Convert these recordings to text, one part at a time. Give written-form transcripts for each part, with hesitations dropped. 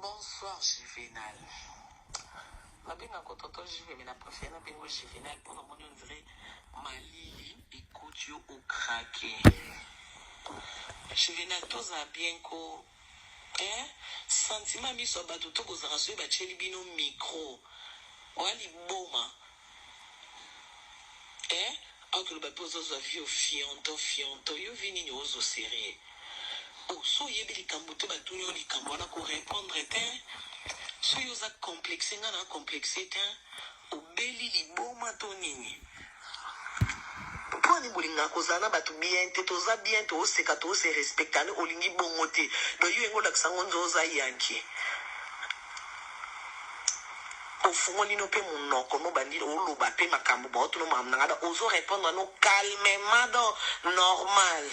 Bonsoir, Juvenal. Je suis content Juvenal, préféré Juvenal pour le monde, on dirait Malili et Kotio au craqué. Juvenal, tout ça bien ko. Sentiment mis sur bateau, tout vous rassurez, bacheli bino micro. Wali boma. Alors que le bateau a vu au fianto, yo vini ni ozo sérieux. Oh, so yebi likambuto batunyo likambo na ko répondre te. So yoza complexé nga na complexé te. Obeli liboma to nini. Poni bolinga kozana batu bien te toza bien to seka to se respectane olingi bongote. Do yo engo laksango nzoza yanki. Ofungoli no pe monoko no bandile oloba pe makambo ba oto no mamnanga ozo répondre no calmement normal.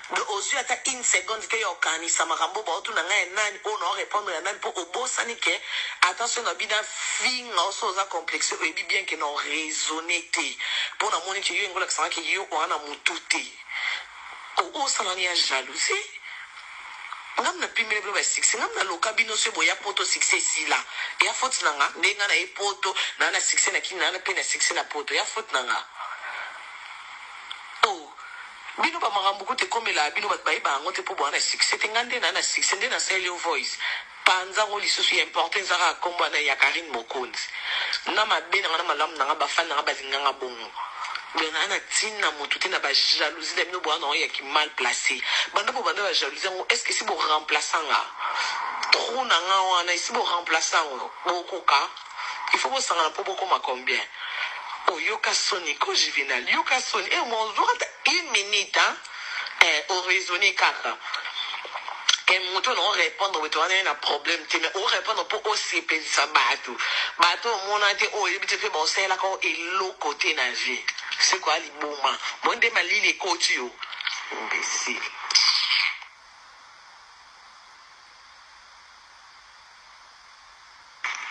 De aux yeux à une seconde que yo kani samarambo ba otu nanga nani ono répondre ya nani po obosani ke attention na bina finga oso za complexe e bi bien que non raisonner te pour na moni que yo ngola kisanga ke yo wana mutute o salani ya jalousie ngam na pimele blo ba six ngam na loka bino se boya poto succès si la ya faute nanga ndenga na e poto na na succès na kina na pe na succès na poto ya faute nanga bino ba marambo ko te komela bino bat bayi bango te po bwana succès te ngande na succès nde na sell your voice panza ngo lisusu ya important zaka komba na ya Karine Mokonzi na mabe na malam na ba fan na bazinga nga bongo bena na tina motu te na ba jalousie da bino bwana ya ki mal placé banda bo banda ba jalousie ngo est-ce que si bo remplaçant nga trop na nga wana si bo remplaçant ngo ka il faut bo sanga po boko ma combien. Oh, yoka soni, ko Juvenal, yoka soni. Mon jour, une minute, au raisonner kaka. Et mouton, on répond, on a un problème, mais on répond pour aussi penser ça, bateau. Bateau, mon ante, oh, il fait bon, c'est là qu'on est l'autre côté de la vie. C'est quoi, les moments? Mon démali, les côtés, imbécile.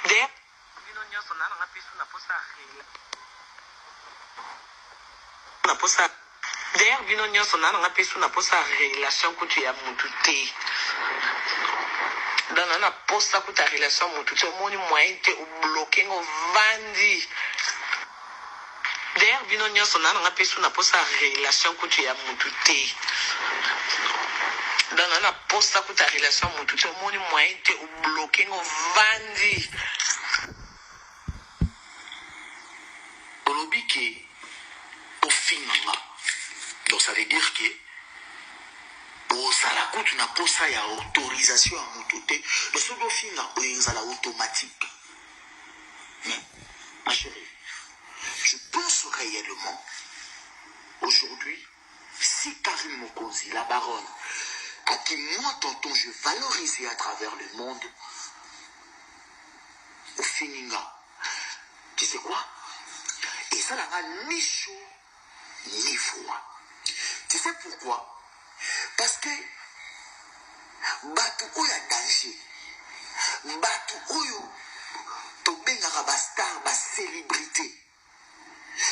D'ailleurs, d'ailleurs bino nyonso na nga pesu na posa relation kutu ya mutu te dana na posa kuta relation mutu te moni moyen te bloquer ngo vandi d'ailleurs bino nyonso na nga pesu na posa relation kutu ya mutu te dana na posa kuta relation mutu te moni moyen te bloquer ngo vandi olobiki au final. Donc ça veut dire que ça la coûte na posa ya autorisation à mototé de ce dofinga oyenzala automatique. Mais ma chérie, je pense réellement aujourd'hui si Karine Mokonzi, la baronne, à qui moi tonton je valorisais à travers le monde au fininga, tu sais quoi? Et ça n'a ni chaud ni froid. Tu sais pourquoi? Parce que batu oya danger, batu oyo tobengaka ba star, ba célébrité.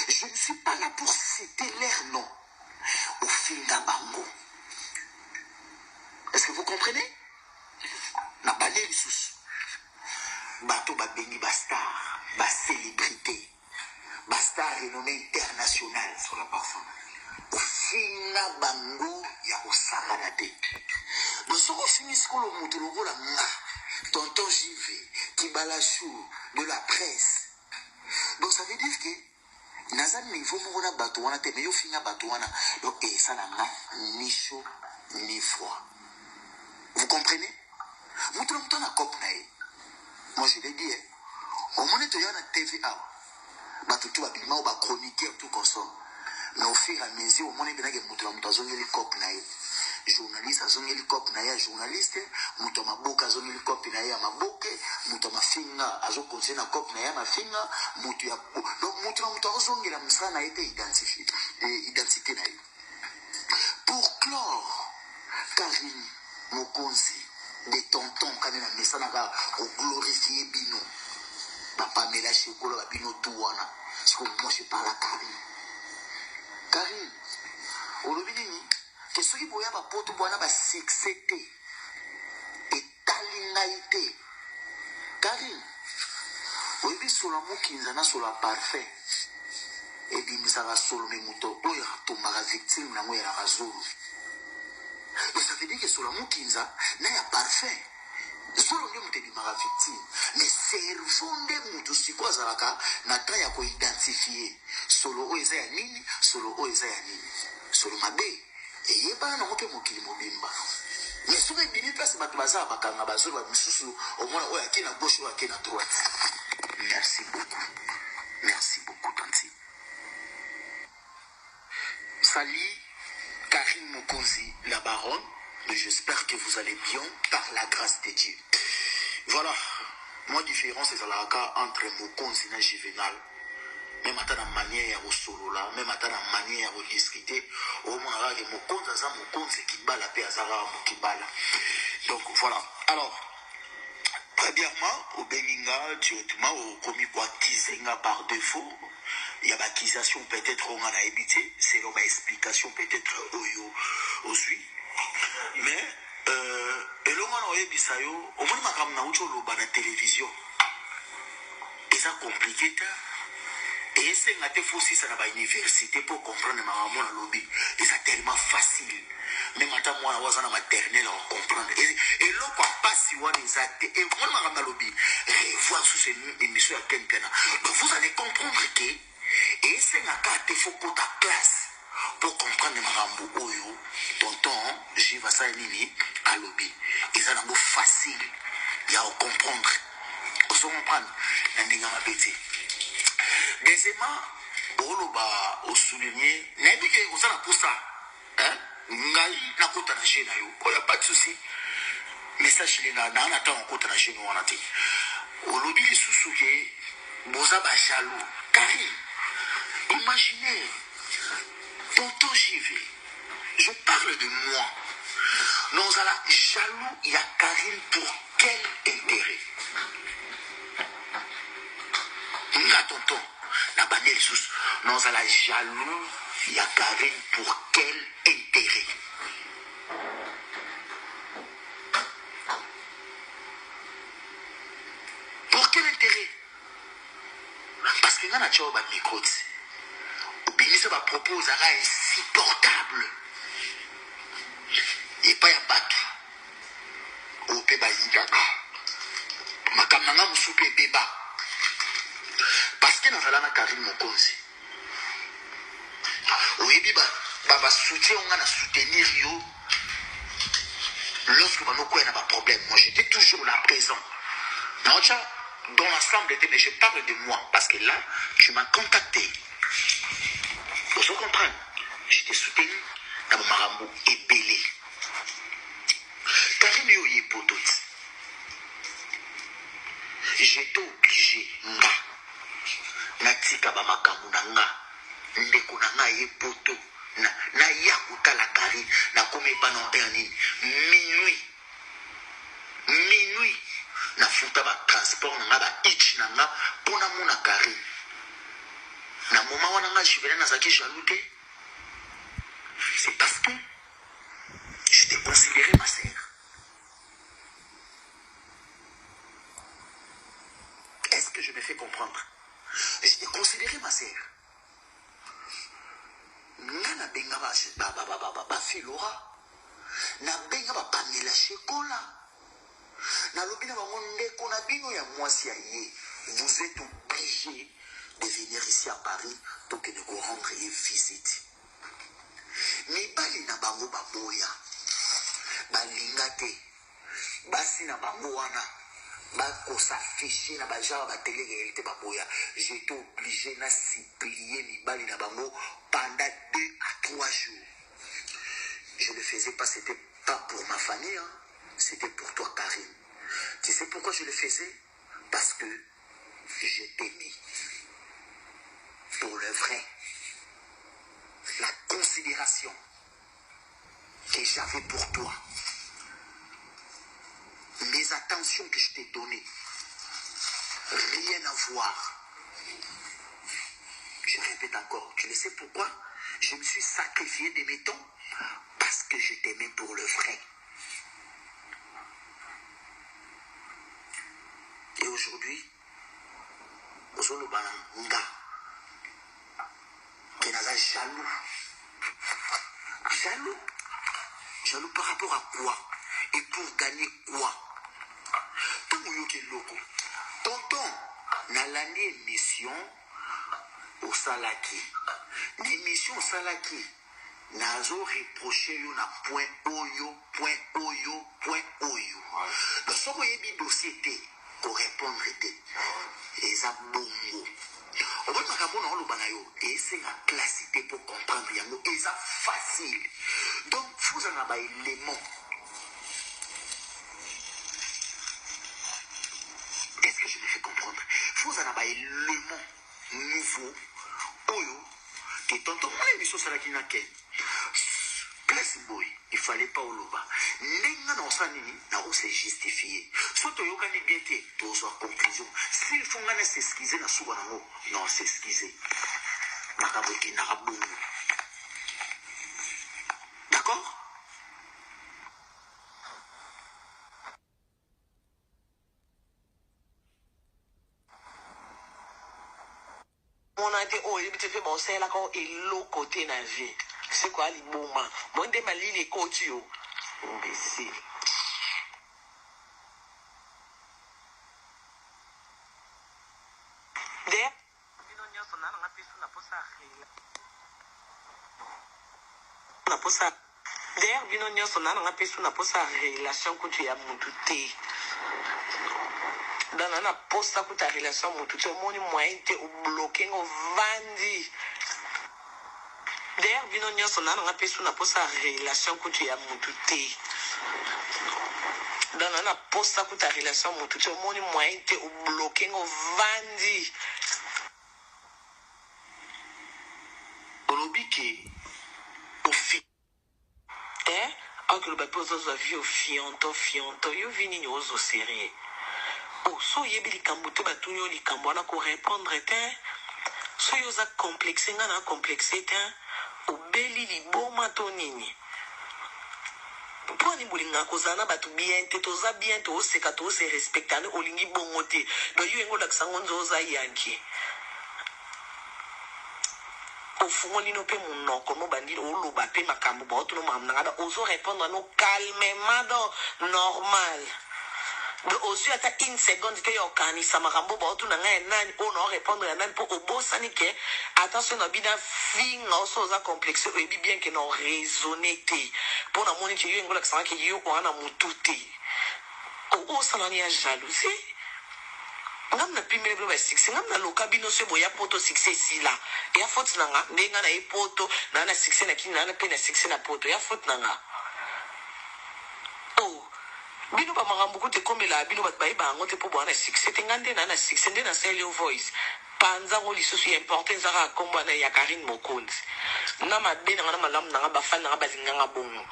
Je ne suis pas là pour citer leur nom au finga bango. Est-ce que vous comprenez? Na balé lisusu batu ba bengi ba star, ba célébrité, ba star renommée internationale sur la parfum. Finga bango ya osakana te. Donc ce qu'on finit ce qu'on le montre le rôle tonton JV qui balachou de la presse. Donc ça veut dire que nazan niveau mona batouana te meyo finga batouana. Donc et ça n'a ni chaud ni froid. Vous comprenez? Vous trouvez ton cop naï. Moi je l'ai dit au moment où na TVA batutu ba bima ba chroniquer tout comme ça. Mais au fur et à mesure, au moment où il y a des cop journaliste, il y a des cop journaliste, il y a des cop maboke, il y a des finga, il y a des cop ma finga, donc il y a été identifié, identité. Pour clore, Karine Mokonzi, des tontons, quand même, mais ça n'a pas glorifié Bino, papa mélange au Bino Touana, parce que moi je parle à Karine. Karine, olobini que ceux qui voyaient ma pote boana ba succès et ngaïté. Karine, oyebi solo mokinza na solo parfait. Et bimisaka solo memuto oyo atombaka victime nango yelaka zulu. Et ça veut dire que solo mokinza na ya parfait. Solo nde mutu ebimaka victime. Mais cerveau nde mutu siko azalaka na temps ya koidentifie solo oyo eza ya nini, solo oyo eza ya nini. Solo mabe eyebana nango mpe mokili mobimba. Mais soki ebimi place bato bazala bakanga bazolo bamisusu omona oyo ake na gauche oyo ake na droite. Merci beaucoup. Merci beaucoup, Tanti. Salut, Karine Mokonzi, la baronne. J'espère que vous allez bien par la grâce de Dieu. Voilà, moi différence c'est la cas entre Mokonzi et Juvenal. Même à la manière au solo là, même à la manière au discuter, au moins là, Mokonzi qui bat la paix à Zara Mokibala. Donc voilà. Alors, premièrement, au Beninga, directement au commis quoi Kizenga par défaut. Il y a l'accusation peut-être on a évité, c'est l'explication peut-être aux huit. Mais et l'on a eu bisayo, au moins ma na ucho lo ba na télévision. Et ça compliqué ta. Et c'est ngate fossi ça na ba université pour comprendre ma maman lobby. Et ça tellement facile. Même à moi na wazana maternelle on comprendre. Et l'on quoi pas si on les a et moi ma lobby. Revoir sous cette émission à Kempena. Donc vous allez comprendre que et c'est ngate faut pour ta classe. Pour comprendre Marambo Oyo, tonton, j'y vais ça nini à lobby. Et ça n'a pas facile. Il y a à comprendre. On se comprend. N'indiga ma bête. Deuxièmement, au souligner, n'importe qui vous a pour ça. Hein? Ngai na kota na jeune ayo. Il n'y a pas de souci. Message il est là. N'a attend en kota na jeune ou en até. Au lobby les sous-souqués, boza ba jaloux. Karine, imaginez. Tonton j'y vais. Je parle de moi. Nous allons jaloux, il y a Karine pour quel intérêt? Nga tonton, la bannière sous. Nous allons jaloux, il y a Karine pour quel intérêt? Pour quel intérêt? Parce que nous avons un micro. Ça va proposer un insupportable. Et pas un bateau. Au Péba Yidaka. Ma camana me soupe Béba. Parce que nous allons à Karine Mokonzi. Oui, Baba soutien, on a soutenir yo. Lorsque nous avons un problème, moi j'étais toujours là présent. Non, dans l'ensemble, mais je parle de moi. Parce que là, tu m'as contacté. Vous comprenez? J'étais soutenu dans mon marambo et belé. Karine yoye potot. J'étais obligé, nga. Natika ba makambu na nga. Ndeko na nga ye poto. Na yakuta la Karine. Na kome pa non erni. Minuit. Na futa ba transport na nga ba itch na nga. Pona mona Karine. Na moment où on a Juvenal Nazaki jalouté, c'est parce que je t'ai considéré ma sœur. Est-ce que je me fais comprendre? Je t'ai considéré ma sœur. Nana benga ba filora. Na benga ba Pamela Chekola. Na lobi na ba monde ko na bino ya mwasi ya ye. Vous êtes obligés de venir ici à Paris pour que nous rendre une visite. Mais bali na bango baboya, balingate, basi na bango wana, bako s'afficher na bajara ba télé réalité baboya. J'étais obligé de supplier mi bali na bango pendant 2 à 3 jours. Je le faisais pas, c'était pas pour ma famille, hein. C'était pour toi Karine. Tu sais pourquoi je le faisais? Parce que je t'aimais. Pour le vrai, la considération que j'avais pour toi, les attentions que je t'ai données, rien à voir. Je répète encore, tu le sais pourquoi? Je me suis sacrifié de mes temps parce que je t'aimais pour le vrai. aujourd'hui, Ozolo Bananga, qui est jaloux. Jaloux. Jaloux par rapport à quoi? Et pour gagner quoi? Tant que loco. Tonton, dans l'année émission au Salaki. L'émission au Salaki. Nazo reproché yo na point oyo. Donc, ce que vous dossier pour répondre, et ça bongo. On va et c'est la classité pour comprendre, et ça facile. Donc, vous en avez un élément. Est-ce que je me fais comprendre? Vous en avez un élément nouveau, oyo, qui est en train de l'émission Salakinake. Classe boy, il fallait pas au loba. Nenga na osanini na on s'est justifié. Soit tu yokani bien te, tu as conclusion. S'il faut ngana s'excuser na souba nango, non s'excuser. Nakaboki nakabungu. D'accord? On a été oh, il fait bon, c'est là quand il l'autre côté na vie. C'est quoi les moments? Moi de mali les côtés yo. Imbécile. D'ailleurs, bino nyonso na nga pesu na posa relation kutu ya mutu te. Dans na posa kuta relation mutu te moni moyen te ou bloquer ngo vandi. D'ailleurs, bino nyonso na nga pesu na posa relation kutu ya mutu te. Dans na posa kuta relation mutu te moni moyen te ou bloquer ngo vandi. Olobiki que le bateau a vu au fianto, yo vini ni ozo sérieux. Oh, so yebi li kambuto batu yo li kambwana ko répondre te. So yo za complexé nga na complexé te. O beli li boma to nini. Pour ni bulinga ko zana batu bien te to za bien to seka to se respectane olingi bongote. Do yo ngo laksango nzoza yanki. Fungoli no pe monoko no bandilo olo ba pe makambo ba oto no mamnanga ozo répondre no calmement normal de ozu ata une seconde te yo kanisa makambo ba oto nanga nani ono répondre nani po obosani ke attention na bina finga oso za complexe o ebi bien que non raisonner te pour na moni ke yo ngola kisanga ke yo wana mutute o salani ya jalousie. Ngam na pimele blo ba six ngam na loka bino se boya poto succès si la ya faute nanga ndenga na epoto na succès na kina na pe na succès na poto ya faute nanga oh bino ba magambo ko te komela bino ba ba ngote po bona succès te ngande na succès ndena sell your voice panza ngo lisusu important zaka komba na ya Karine Mokonzi na mabena ngana malamu nanga ba fan nanga bazinganga bongo.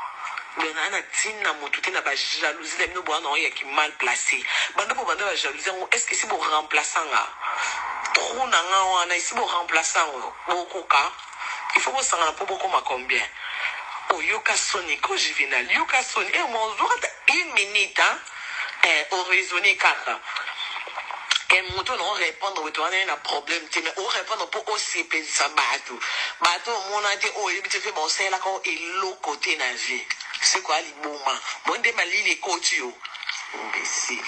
Benana tina motu te na ba jalousie de bino bwana ya ki mal placé banda po banda ba jalousie est-ce que si bo remplaçant nga trop na nga wana si bo remplaçant bokoka il faut bo sanga po boko ma combien o yoka soni ko juvenal yoka soni e mon jour une minute au raisonner kaka et moto non répondre to ana na problème te mais o répondre pour aussi penser bato mon ante o yebi te fait bon c'est là quand et l'autre côté na vie. C'est quoi les moments? Bon, de mali les côtés, imbécile.